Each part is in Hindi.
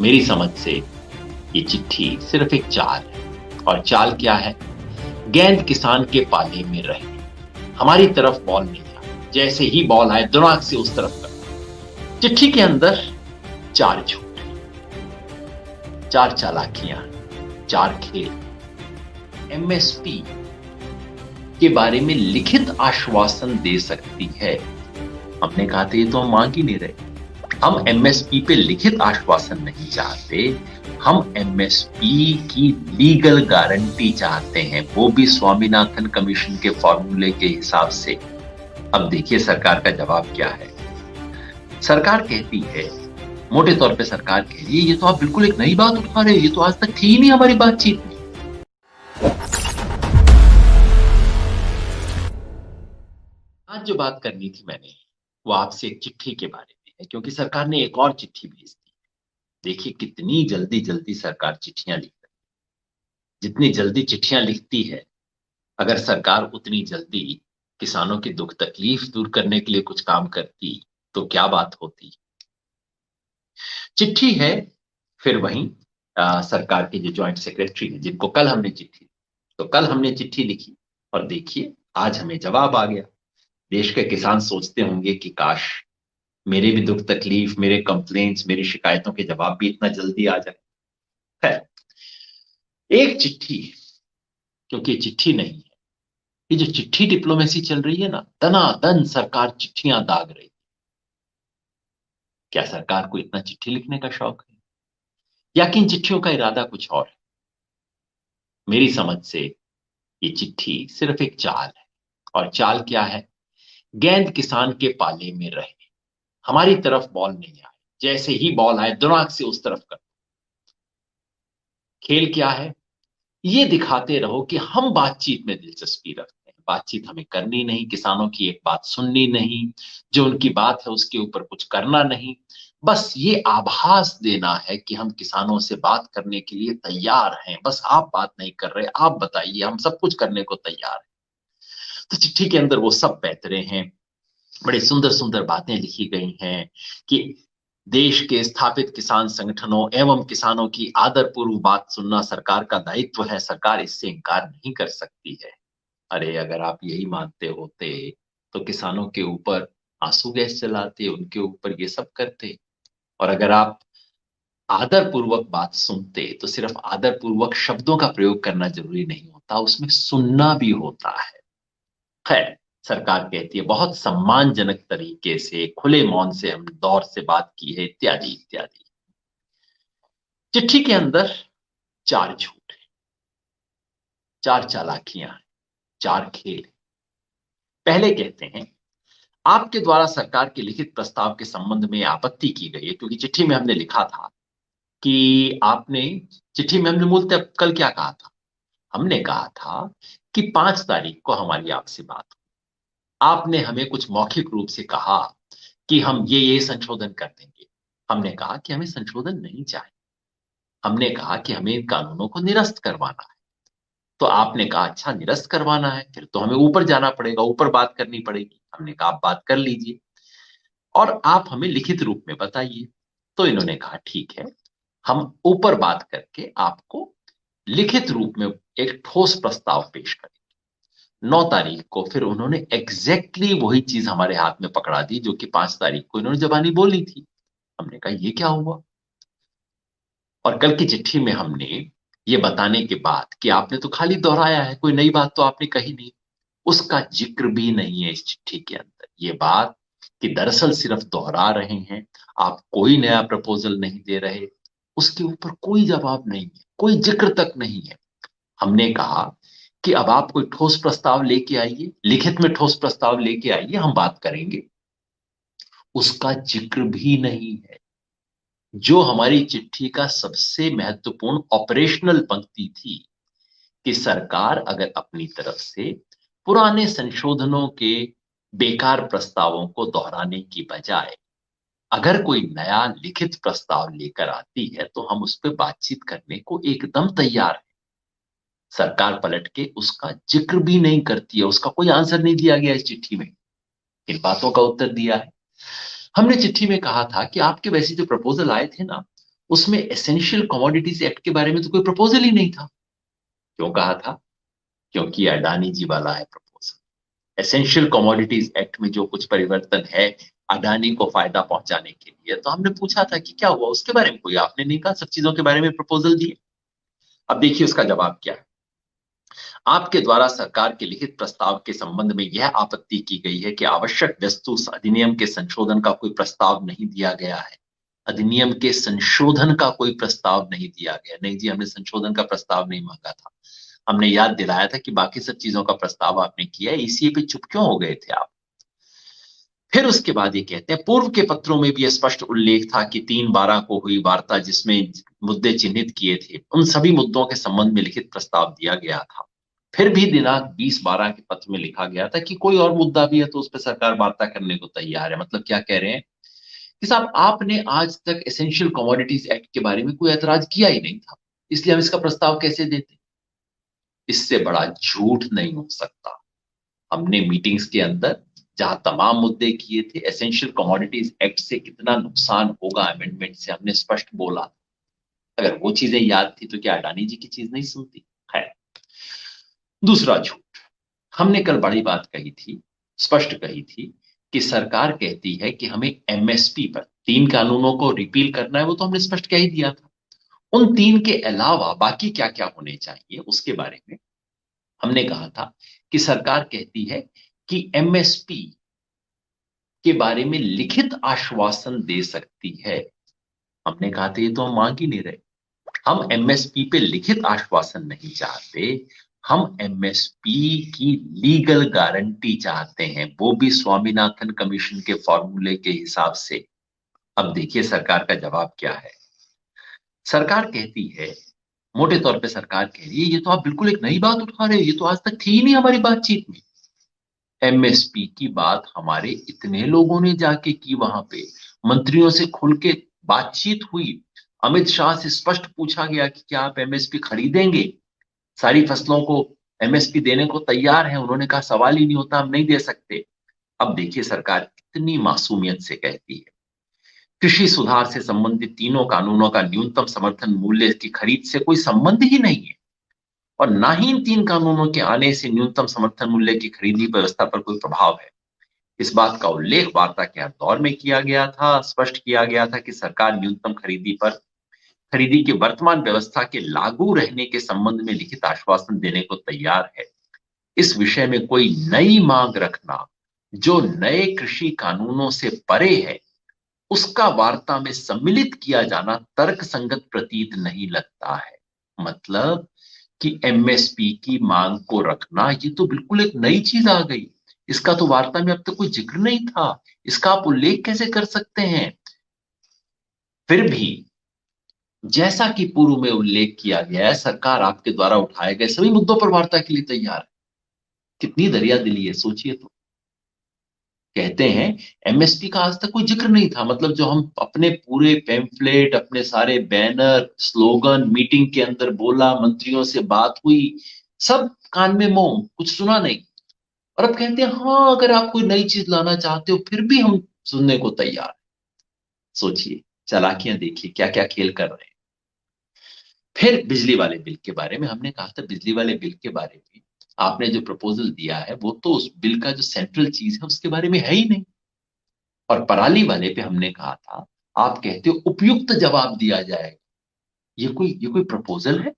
मेरी समझ से ये चिट्ठी सिर्फ एक चाल है। और चाल क्या है? गेंद किसान के पाले में रहे, हमारी तरफ बॉल नहीं आए, जैसे ही बॉल आए दिमाग से उस तरफ कर। चिट्ठी के अंदर चार झूठ, चार चालाकियां, चार खेल। एमएसपी के बारे में लिखित आश्वासन दे सकती है। हमने कहा था ये तो हम मांग ही नहीं रहे। हम एमएसपी पे लिखित आश्वासन नहीं चाहते, हम एमएसपी की लीगल गारंटी चाहते हैं, वो भी स्वामीनाथन कमीशन के फॉर्मूले के हिसाब से। अब देखिए सरकार का जवाब क्या है। सरकार कहती है, मोटे तौर पे सरकार कह रही है, ये तो आप बिल्कुल एक नई बात उठा रहे हो, ये तो आज तक थी ही नहीं हमारी बातचीत में। आज जो बात करनी थी मैंने, वो आपसे एक चिट्ठी के बारे में है, क्योंकि सरकार ने एक और चिट्ठी भेज दी। देखिए कितनी जल्दी जल्दी सरकार चिट्ठियां लिख रही है। जितनी जल्दी चिट्ठियां लिखती है, अगर सरकार उतनी जल्दी किसानों की दुख तकलीफ दूर करने के लिए कुछ काम करती तो क्या बात होती। चिट्ठी है फिर वही सरकार के जो ज्वाइंट सेक्रेटरी हैं, जिनको कल हमने चिट्ठी, तो कल हमने चिट्ठी लिखी और देखिए आज हमें जवाब आ गया। देश के किसान सोचते होंगे कि काश मेरे भी दुख तकलीफ, मेरे कंप्लेंट्स, मेरी शिकायतों के जवाब भी इतना जल्दी आ जाए। खैर, एक चिट्ठी, क्योंकि ये चिट्ठी नहीं है, ये जो चिट्ठी डिप्लोमेसी चल रही है ना, दनादन सरकार चिट्ठियां दाग रही। क्या सरकार को इतना चिट्ठी लिखने का शौक है, या कि इन चिट्ठियों का इरादा कुछ और है? मेरी समझ से ये चिट्ठी सिर्फ एक चाल है। और चाल क्या है? गेंद किसान के पाले में रहे, हमारी तरफ बॉल नहीं आए, जैसे ही बॉल आए दिमाग से उस तरफ कर। खेल क्या है? ये दिखाते रहो कि हम बातचीत में दिलचस्पी रखते हैं, बातचीत हमें करनी नहीं, किसानों की एक बात सुननी नहीं, जो उनकी बात है उसके ऊपर कुछ करना नहीं। बस ये आभास देना है कि हम किसानों से बात करने के लिए तैयार हैं, बस आप बात नहीं कर रहे, आप बताइए, हम सब कुछ करने को तैयार हैं। तो चिट्ठी के अंदर वो सब पैतरे हैं, बड़ी सुंदर सुंदर बातें लिखी गई हैं कि देश के स्थापित किसान संगठनों एवं किसानों की आदरपूर्व बात सुनना सरकार का दायित्व है, सरकार इससे इनकार नहीं कर सकती है। अरे अगर आप यही मानते होते तो किसानों के ऊपर आंसू गैस चलाते, उनके ऊपर ये सब करते। और अगर आप आदरपूर्वक बात सुनते तो सिर्फ आदरपूर्वक शब्दों का प्रयोग करना जरूरी नहीं होता, उसमें सुनना भी होता है। खैर, सरकार कहती है बहुत सम्मानजनक तरीके से खुले मौन से हम दौर से बात की है, इत्यादि इत्यादि। चिट्ठी के अंदर चार झूठ है, चार चालाकियां हैं, चार खेल हैं। पहले कहते हैं, आपके द्वारा सरकार के लिखित प्रस्ताव के संबंध में आपत्ति की गई है, क्योंकि चिट्ठी में हमने लिखा था कि आपने, चिट्ठी में हमने मूलतः कल क्या कहा था? हमने कहा था कि 5 तारीख को हमारी आपसे बात हुई, आपने हमें कुछ मौखिक रूप से कहा कि हम ये संशोधन कर देंगे। हमने कहा कि हमें संशोधन नहीं चाहिए, हमने कहा कि हमें इन कानूनों को निरस्त करवाना है। तो आपने कहा अच्छा निरस्त करवाना है, फिर तो हमें ऊपर जाना पड़ेगा, ऊपर बात करनी पड़ेगी। हमने कहा आप बात कर लीजिए और आप हमें लिखित रूप में बताइए। तो इन्होंने कहा ठीक है, हम ऊपर बात करके आपको लिखित रूप में एक ठोस प्रस्ताव पेश करेंगे। 9 तारीख को फिर उन्होंने एग्जैक्टली वही चीज हमारे हाथ में पकड़ा दी जो कि 5 तारीख को इन्होंने जबानी बोली थी। हमने कहा ये क्या हुआ? और कल की चिट्ठी में हमने ये बताने के बाद कि आपने तो खाली दोहराया है, कोई नई बात तो आपने कही नहीं, उसका जिक्र भी नहीं है इस चिट्ठी के अंदर। ये बात कि दरअसल सिर्फ दोहरा रहे हैं, आप कोई नया प्रपोजल नहीं दे रहे, उसके ऊपर कोई जवाब नहीं है, कोई जिक्र तक नहीं है। हमने कहा कि अब आप कोई ठोस प्रस्ताव लेके आइए, लिखित में ठोस प्रस्ताव लेके आइए, हम बात करेंगे। उसका जिक्र भी नहीं है। जो हमारी चिट्ठी का सबसे महत्वपूर्ण ऑपरेशनल पंक्ति थी कि सरकार अगर अपनी तरफ से पुराने संशोधनों के बेकार प्रस्तावों को दोहराने की बजाय अगर कोई नया लिखित प्रस्ताव लेकर आती है तो हम उस पर बातचीत करने को एकदम तैयार हैं। सरकार पलट के उसका जिक्र भी नहीं करती है, उसका कोई आंसर नहीं दिया गया इस चिट्ठी में। इन बातों का उत्तर दिया है। हमने चिट्ठी में कहा था कि आपके वैसे जो प्रपोजल आए थे ना, उसमें एसेंशियल कमोडिटीज एक्ट के बारे में तो कोई प्रपोजल ही नहीं था। क्यों कहा था? क्योंकि अडानी जी वाला है प्रपोजल। एसेंशियल कमोडिटीज एक्ट में जो कुछ परिवर्तन है अडानी को फायदा पहुंचाने के लिए, तो हमने पूछा था कि क्या हुआ उसके बारे में, कोई आपने नहीं कहा, सब चीजों के बारे में प्रपोजल दिए। अब देखिए उसका जवाब क्या है। आपके द्वारा सरकार के लिखित प्रस्ताव के संबंध में यह आपत्ति की गई है कि आवश्यक वस्तु अधिनियम के संशोधन का कोई प्रस्ताव नहीं दिया गया है। अधिनियम के संशोधन का कोई प्रस्ताव नहीं दिया गया। नहीं जी, हमने संशोधन का प्रस्ताव नहीं मांगा था। हमने याद दिलाया था कि बाकी सब चीजों का प्रस्ताव आपने किया है, ईसीए पे चुप क्यों हो गए थे आप? फिर उसके बाद ये कहते हैं, पूर्व के पत्रों में भी स्पष्ट उल्लेख था कि 3/12 को हुई वार्ता जिसमें मुद्दे चिन्हित किए थे, उन सभी मुद्दों के संबंध में लिखित प्रस्ताव दिया गया था। फिर भी दिनांक 20/12 के पत्र में लिखा गया था कि कोई और मुद्दा भी है तो उस पर सरकार वार्ता करने को तैयार है। मतलब क्या कह रहे हैं कि साहब आपने आज तक एसेंशियल कमोडिटीज एक्ट के बारे में कोई ऐतराज किया ही नहीं था, इसलिए हम इसका प्रस्ताव कैसे देते? इससे बड़ा झूठ नहीं हो सकता। हमने मीटिंग्स के अंदर जहां तमाम मुद्दे किए थे, एसेंशियल कमोडिटीज एक्ट से कितना नुकसान होगा अमेंडमेंट से, हमने स्पष्ट बोला। अगर वो चीजें याद थी तो क्या अडानी जी की चीज नहीं सुनती है? दूसरा झूठ, हमने कल बड़ी बात कही थी, स्पष्ट कही थी कि सरकार कहती है कि हमें एमएसपी पर 3 कानूनों को रिपील करना है। वो तो हमने स्पष्ट कह ही दिया था। उन 3 के अलावा बाकी क्या क्या होने चाहिए उसके बारे में हमने कहा था कि सरकार कहती है कि एमएसपी के बारे में लिखित आश्वासन दे सकती है। हमने कहा था ये तो हम मांग ही नहीं रहे। हम एमएसपी पे लिखित आश्वासन नहीं चाहते, हम एमएसपी की लीगल गारंटी चाहते हैं, वो भी स्वामीनाथन कमीशन के फॉर्मूले के हिसाब से। अब देखिए सरकार का जवाब क्या है। सरकार कहती है, मोटे तौर पे सरकार कह रही है, ये तो आप बिल्कुल एक नई बात उठा रहे हो, ये तो आज तक थी ही नहीं हमारी बातचीत में। एमएसपी की बात हमारे इतने लोगों ने जाके की, वहां पे मंत्रियों से खुल के बातचीत हुई। अमित शाह से स्पष्ट पूछा गया कि क्या आप एमएसपी खरीदेंगे, सारी फसलों को एमएसपी देने को तैयार है। उन्होंने कहा सवाल ही नहीं होता, हम नहीं दे सकते। अब देखिए सरकार कितनी मासूमियत से कहती है, कृषि सुधार से संबंधित 3 कानूनों का न्यूनतम समर्थन मूल्य की खरीद से कोई संबंध ही नहीं है, और ना ही इन 3 कानूनों के आने से न्यूनतम समर्थन मूल्य की खरीदी व्यवस्था पर कोई प्रभाव है। इस बात का उल्लेख वार्ता के हर दौर में किया गया था। स्पष्ट किया गया था कि सरकार न्यूनतम खरीदी की वर्तमान व्यवस्था के लागू रहने के संबंध में लिखित आश्वासन देने को तैयार है। इस विषय में कोई नई मांग रखना जो नए कृषि कानूनों से परे है, उसका वार्ता में सम्मिलित किया जाना तर्कसंगत प्रतीत नहीं लगता है। मतलब कि एमएसपी की मांग को रखना, ये तो बिल्कुल एक नई चीज आ गई। इसका तो वार्ता में अब तक कोई जिक्र नहीं था, इसका आप उल्लेख कैसे कर सकते हैं? फिर भी जैसा कि पूर्व में उल्लेख किया गया है, सरकार आपके द्वारा उठाए गए सभी मुद्दों पर वार्ता के लिए तैयार है। कितनी दरियादिली है, सोचिए तो। कहते हैं एमएसपी का आज तक कोई जिक्र नहीं था। मतलब जो हम अपने पूरे पेम्फलेट, अपने सारे बैनर, स्लोगन मीटिंग के अंदर बोला, मंत्रियों से बात हुई, सब कान में मोम, कुछ सुना नहीं। और अब कहते हैं हाँ अगर आप कोई नई चीज लाना चाहते हो फिर भी हम सुनने को तैयार हैं। सोचिए, चालाकियां देखिए क्या क्या खेल कर रहे हैं। फिर बिजली वाले बिल के बारे में हमने कहा था, बिजली वाले बिल के बारे में आपने जो प्रपोजल दिया है वो तो उस बिल का जो सेंट्रल चीज है उसके बारे में है ही नहीं। और पराली वाले पे हमने कहा था, आप कहते हो उपयुक्त जवाब दिया जाएगा। ये कोई प्रपोजल है?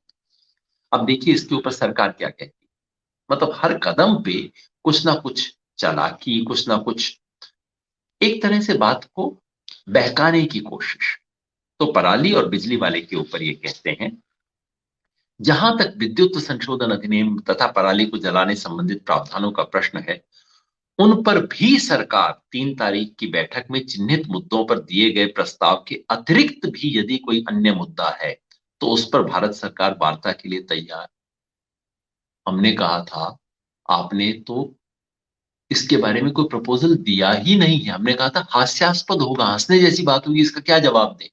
अब देखिए इसके ऊपर सरकार क्या कहती है। मतलब हर कदम पे कुछ ना कुछ चालाकी, कुछ ना कुछ, एक तरह से बात को बहकाने की कोशिश। तो पराली और बिजली वाले के ऊपर ये कहते हैं, जहां तक विद्युत संशोधन अधिनियम तथा पराली को जलाने संबंधित प्रावधानों का प्रश्न है, उन पर भी सरकार 3 तारीख की बैठक में चिन्हित मुद्दों पर दिए गए प्रस्ताव के अतिरिक्त भी यदि कोई अन्य मुद्दा है तो उस पर भारत सरकार वार्ता के लिए तैयार। हमने कहा था, आपने तो इसके बारे में कोई प्रपोजल दिया ही नहीं है। हमने कहा था हास्यास्पद होगा, हंसने जैसी बात होगी, इसका क्या जवाब दें?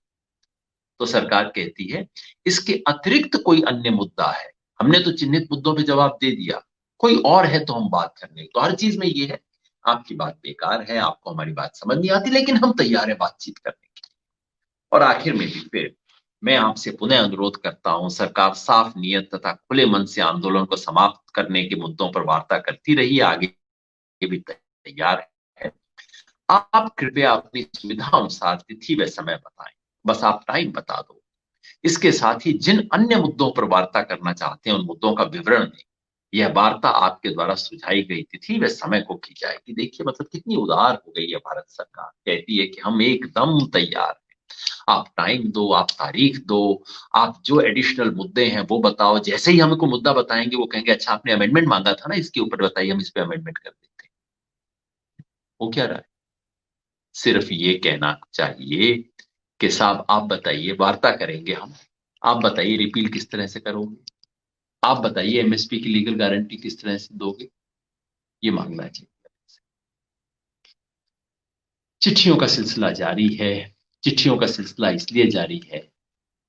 तो सरकार कहती है इसके अतिरिक्त कोई अन्य मुद्दा है। हमने तो चिन्हित मुद्दों पे जवाब दे दिया, कोई और है तो हम बात करने। तो हर चीज में ये है, आपकी बात बेकार है, आपको हमारी बात समझ नहीं आती, लेकिन हम तैयार है बातचीत करने की। और आखिर में भी फिर मैं आपसे पुनः अनुरोध करता हूं, सरकार साफ नियत तथा खुले मन से आंदोलन को समाप्त करने के मुद्दों पर वार्ता करती रही, आगे भी तैयार है। आप कृपया अपनी सुविधा अनुसार तिथि व समय बताएं, बस आप टाइम बता दो। इसके साथ ही जिन अन्य मुद्दों पर वार्ता करना चाहते हैं उन मुद्दों का विवरण दें। यह वार्ता आपके द्वारा सुझाई गई तिथि व समय को की जाएगी। देखिए मतलब कितनी उदार हो गई है भारत सरकार, कहती है कि हम एकदम तैयार हैं, आप टाइम दो, आप तारीख दो, आप जो एडिशनल मुद्दे हैं वो बताओ। जैसे ही हमको मुद्दा बताएंगे वो कहेंगे अच्छा आपने अमेंडमेंट मांगा था ना, इसके ऊपर बताइए, हम इस पे अमेंडमेंट कर देते हैं। वो क्या रहा है, सिर्फ ये कहना चाहिए कि साहब आप बताइए, वार्ता करेंगे हम, आप बताइए रिपील किस तरह से करोगे, आप बताइए एमएसपी की लीगल गारंटी किस तरह से दोगे, ये मांगना चाहिए। चिट्ठियों का सिलसिला जारी है। चिट्ठियों का सिलसिला इसलिए जारी है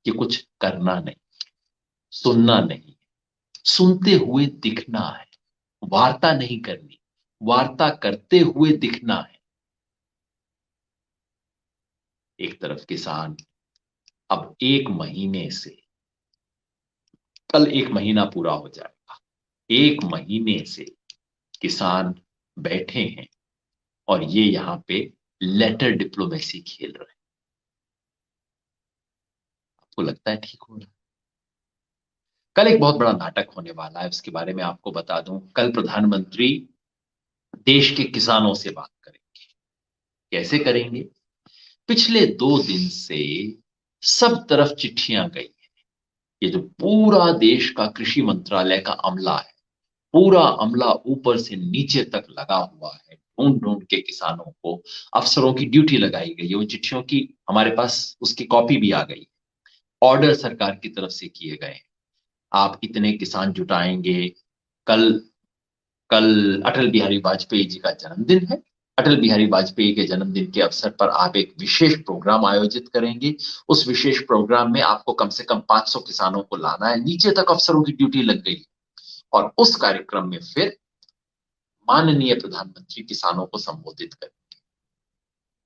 कि कुछ करना नहीं, सुनना नहीं, सुनते हुए दिखना है। वार्ता नहीं करनी, वार्ता करते हुए दिखना है। एक तरफ किसान अब एक महीने से, कल एक महीना पूरा हो जाएगा, एक महीने से किसान बैठे हैं और ये यहां पे लेटर डिप्लोमेसी खेल रहे हैं। आपको लगता है ठीक हो रहा है? कल एक बहुत बड़ा नाटक होने वाला है, उसके बारे में आपको बता दूं। कल प्रधानमंत्री देश के किसानों से बात करेंगे। कैसे करेंगे? पिछले 2 दिन से सब तरफ चिट्ठियां गई हैं। ये जो पूरा देश का कृषि मंत्रालय का अमला है, पूरा अमला ऊपर से नीचे तक लगा हुआ है, ढूंढ ढूंढ के किसानों को, अफसरों की ड्यूटी लगाई गई है। उन चिट्ठियों की हमारे पास उसकी कॉपी भी आ गई। ऑर्डर सरकार की तरफ से किए गए हैं, आप इतने किसान जुटाएंगे। कल कल अटल बिहारी वाजपेयी जी का जन्मदिन है। अटल बिहारी वाजपेयी के जन्मदिन के अवसर पर आप एक विशेष प्रोग्राम आयोजित करेंगे। उस विशेष प्रोग्राम में आपको कम से कम 500 किसानों को लाना है, नीचे तक अफसरों की ड्यूटी लग गई। और उस कार्यक्रम में फिर माननीय प्रधानमंत्री किसानों को संबोधित करें।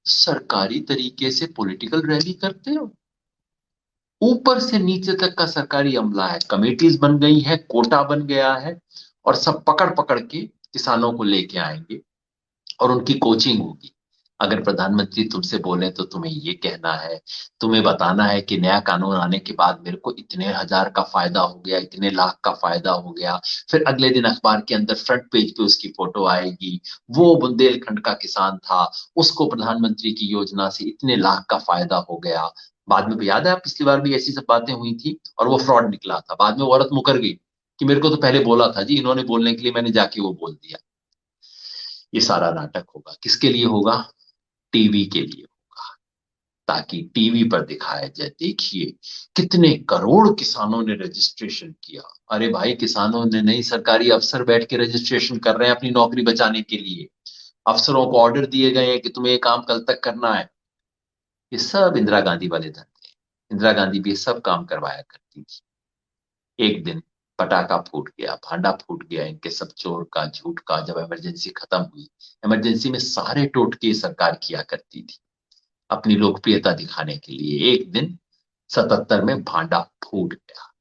सरकारी तरीके से पॉलिटिकल रैली करते हो? ऊपर से नीचे तक का सरकारी अमला है, कमेटीज बन गई है, कोटा बन गया है, और सब पकड़ पकड़ के किसानों को लेके आएंगे और उनकी कोचिंग होगी। अगर प्रधानमंत्री तुमसे बोले तो तुम्हें ये कहना है, तुम्हें बताना है कि नया कानून आने के बाद मेरे को इतने हजार का फायदा हो गया, इतने लाख का फायदा हो गया। फिर अगले दिन अखबार के अंदर फ्रंट पेज पे उसकी फोटो आएगी, वो बुंदेलखंड का किसान था, उसको प्रधानमंत्री की योजना से इतने लाख का फायदा हो गया। बाद में याद है, आप पिछली बार भी ऐसी सब बातें हुई थी और वो फ्रॉड निकला था। बाद में वो औरत मुकर गई कि मेरे को तो पहले बोला था जी, इन्होंने बोलने के लिए मैंने जाके वो बोल दिया। ये सारा नाटक होगा, किसके लिए होगा? टीवी के लिए होगा, ताकि टीवी पर दिखाया जाए देखिए कितने करोड़ किसानों ने रजिस्ट्रेशन किया। अरे भाई, किसानों ने नहीं, सरकारी अफसर बैठ के रजिस्ट्रेशन कर रहे हैं अपनी नौकरी बचाने के लिए। अफसरों को ऑर्डर दिए गए हैं कि तुम्हें ये काम कल तक करना है। ये सब इंदिरा गांधी वाले धंधे हैं। इंदिरा गांधी भी ये सब काम करवाया करती थी। एक दिन पटाखा फूट गया, भांडा फूट गया, इनके सब चोर का झूठ का, जब इमरजेंसी खत्म हुई, इमरजेंसी में सारे टोटके सरकार किया करती थी अपनी लोकप्रियता दिखाने के लिए। एक दिन 77 में भांडा फूट गया।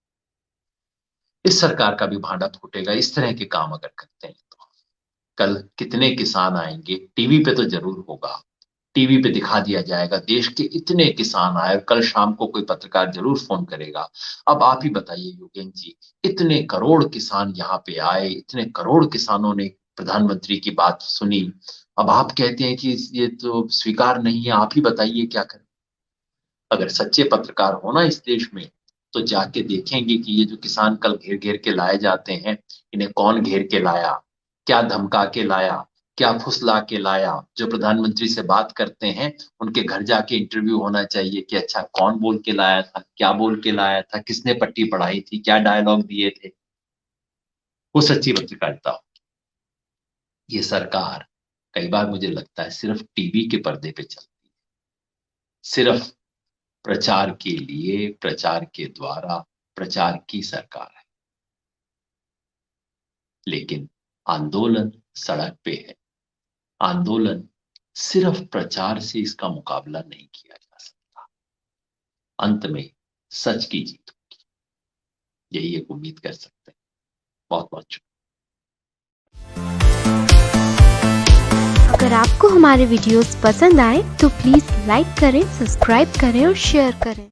इस सरकार का भी भांडा फूटेगा, इस तरह के काम अगर करते हैं तो। कल कितने किसान आएंगे, टीवी पे तो जरूर होगा, टीवी पे दिखा दिया जाएगा देश के इतने किसान आए। और कल शाम को कोई पत्रकार जरूर फोन करेगा, अब आप ही बताइए योगेन जी, इतने करोड़ किसान यहाँ पे आए, इतने करोड़ किसानों ने प्रधानमंत्री की बात सुनी, अब आप कहते हैं कि ये तो स्वीकार नहीं है, आप ही बताइए क्या करें। अगर सच्चे पत्रकार हो ना इस देश में, तो जाके देखेंगे कि ये जो किसान कल घेर घेर के लाए जाते हैं, इन्हें कौन घेर के लाया, क्या धमका के लाया, क्या फुसला के लाया। जो प्रधानमंत्री से बात करते हैं उनके घर जाके इंटरव्यू होना चाहिए कि अच्छा कौन बोल के लाया था, क्या बोल के लाया था, किसने पट्टी पढ़ाई थी, क्या डायलॉग दिए थे। वो सच्ची पत्रकारिता हो। ये सरकार, कई बार मुझे लगता है, सिर्फ टीवी के पर्दे पे चलती है, सिर्फ प्रचार के लिए, प्रचार के द्वारा प्रचार की सरकार है। लेकिन आंदोलन सड़क पे है। आंदोलन सिर्फ प्रचार से इसका मुकाबला नहीं किया जा सकता। अंत में सच की जीत होगी, यही एक उम्मीद कर सकते हैं। बहुत बहुत शुक्रिया। अगर आपको हमारे वीडियोस पसंद आए तो प्लीज लाइक करें, सब्सक्राइब करें और शेयर करें।